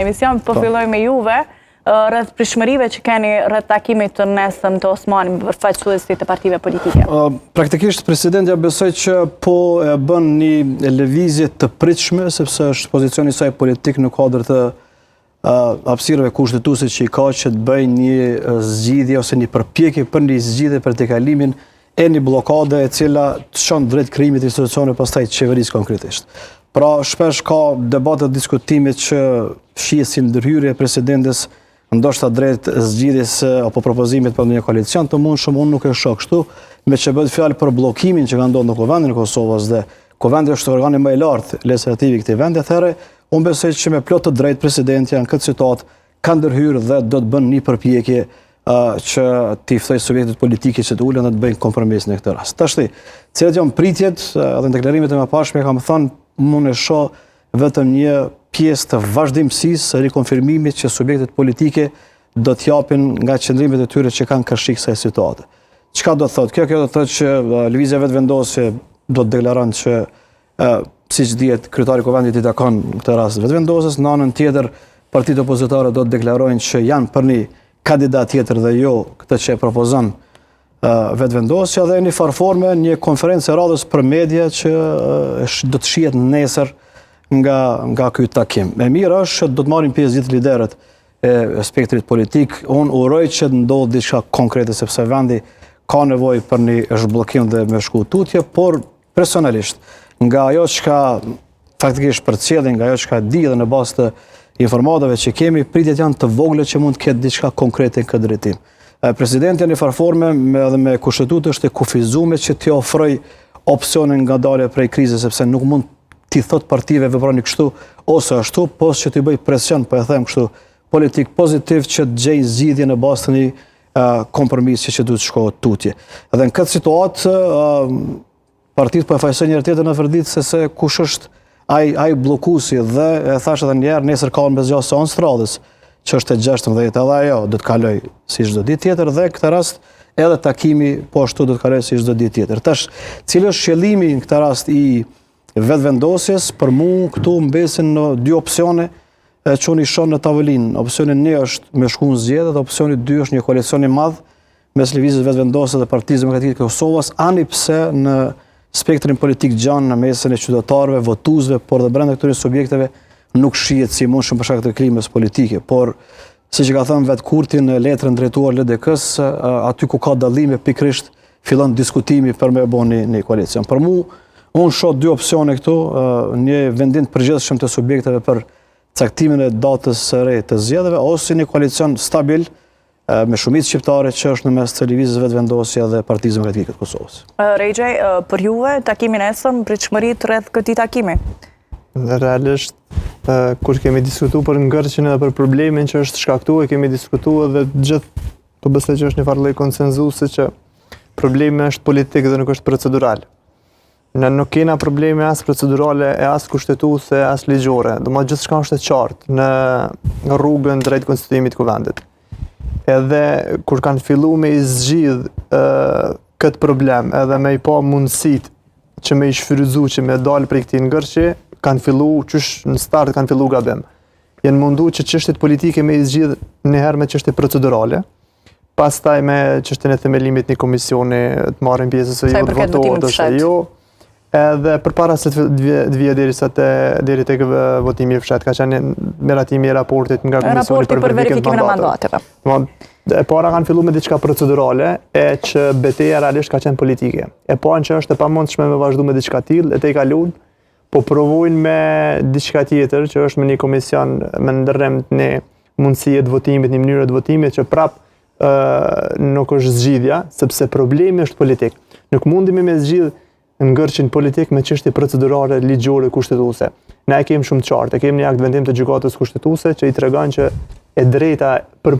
Emision, po filloj me juve, rreth prishmërive që keni rreth takimit të nesëm të Osmani me përfaqësuesit të partive politike. Praktikisht, presidentja besoj që po e bën një lëvizje të pritshme, sepse është pozicioni saj politik në kuadër të hapësirave kushtetuese që i ka që të bëjë një zgjidhje ose një përpjekje për një zgjidhje për tejkalimin e një blokade e cila të çon drejt krijimit të institucioneve pastaj të qeverisë konkretisht. Pra, shpesh ka debate të diskutimit që shihesin ndërhyrje e presidentes ndoshta drejt zgjidhjes apo propozimit për një koalicion të mundshëm, unë nuk e shoh kështu, me që bëhet fjalë për bllokimin që ka ndodhur në Kuvendin e Kosovës dhe Kuvendi është organi më i lartë legislativ i këtij vendi, atëherë unë besoj që me plot të drejtë presidentja në këtë situatë ka ndërhyrë dhe do të bën një përpjekje që t'i ftoj subjektet politike që të ulen dhe të bëjnë kompromis në këtë rast. Tashti, cilat janë pritjet, edhe në deklarimet e mëparshme kam thënë, unë e shoh vetëm një pjesë të vazhdimësisë së rikonfirmimit që subjektet politike do t'japin nga qëndrimet e tyre që kanë kërshik kësaj situate. Çka do të thotë? Kjo do të thotë që lëvizja vetëvendosje do të deklaron që siç dihet kryetari i Kuvendit i takon këtë rast vetëvendosjes, në anën tjetër partitë opozitare do të deklarojnë që janë për një kandidat tjetër dhe jo këtë që e propozon vetëvendosja, dhe një farforme, një konferencë e radhës për media që do të shihet nesër nga ky takim. E mirë është që do të marrin pjesë gjithë liderët e spektrit politik. Unë uroj që të ndodhë diçka konkrete, sepse vendi ka nevojë për një zhbllokim dhe me shku tutje, por personalisht nga ajo çka faktikisht përcjellin, nga ajo çka di dhe në bazë të informatave që kemi, pritjet janë të vogla që mund të ketë diçka konkrete në këtë drejtim. Presidenti në farforme edhe me kushtetutë është e kufizuar që t'i ofroj opsionin ngadalje prej krizës, sepse nuk mund t'i thot partive veproni kështu ose ashtu, po që t'i bëj presion, po e them kështu, politik pozitiv që të gjej zgjidhje në bazë të një kompromisi që duhet të shkohet tutje. Edhe në këtë situatë partitë po e fajsojnë njëri tjetrin në vërditë se kush është ai bllokuesi, dhe e thash edhe një herë, nesër ka në bezgjas seancë radhës, që është e 16, edhe ajo do të kaloj si çdo ditë tjetër, dhe këtë rast edhe takimi po ashtu do të kaloj si çdo ditë tjetër. Tash, cili është qëllimi në këtë rast i vetëvendosjes? Për mua këtu mbesin në dy opsione që unë i shoh në tavolinë. Opsioni 1 është me shku në zgjedhje, dhe opsioni 2 është një koalicion i madh mes lëvizjes vetëvendosje dhe Partisë Demokratike të Kosovës, ani pse në spektrin politik gjanë, në mesin e qytetarëve, votuesve, por dhe brenda këtyre subjekteve nuk shihet si mundshëm për shkak të klimës politike, por siç e ka thënë vetë Kurti në letrën drejtuar LDK-s, aty ku ka dallime pikërisht fillon diskutimi për me bëni një koalicion. Për mua, unë shoh dy opsione këtu, një vendim të përgjithshëm të subjekteve për caktimin e datës së re të zgjedhjeve, ose një koalicion stabil me shumicë shqiptare që është në mes të lëvizjes vetëvendosje dhe Partisë Demokratike të Kosovës. Rejgjaj, për juve, takimin e nesëm, pritshmëritë rreth këtij takimi? Realisht, kur kemi diskutuar për ngërçin edhe për problemin që është shkaktuar, kemi diskutuar dhe gjithë të besoj që është një farë lloj konsenzusi që problemi është politik dhe nuk është procedural. Ne nuk kena probleme as procedurale, as kushtetuese, as ligjore. Domethënë gjithçka është e qartë në rrugën drejt konstituimit të Kuvendit. Edhe kur kanë filluar me i zgjidh këtë problem, edhe me i pa mundësitë që me i shfrytëzu që me dalë prej këtij ngërçi, kanë filluar qysh në start kanë filluar gabim. Janë munduar që çështjet politike me i zgjidh një herë me çështje procedurale, pastaj me çështjen e themelimit në komisioni të marrin pjesë ose jo, të votohet ose jo. Edhe përpara se të vijë deri tek votimi i fshat, ka qenë meratimi i raportit nga komisioni për verifikimin e mandateve. E para kanë filluar me diçka procedurale, e që betejë realisht ka qenë politike. E para që është e pamundshme me vazhdu me diçka tillë, e te i kalon, po provojnë me diçka tjetër, që është me një komision me ndërrem një mundësie të votimit, një mënyrë të votimit që prap nuk është zgjidhja, sepse problemi është politik. Nuk mundemi me zgjidh ngërçin politik me çështje procedurale, ligjore, kushtetuese. Ne e kemi shumë të qartë, kemi një akt vendim të gjykatës kushtetuese që i tregon që e drejta për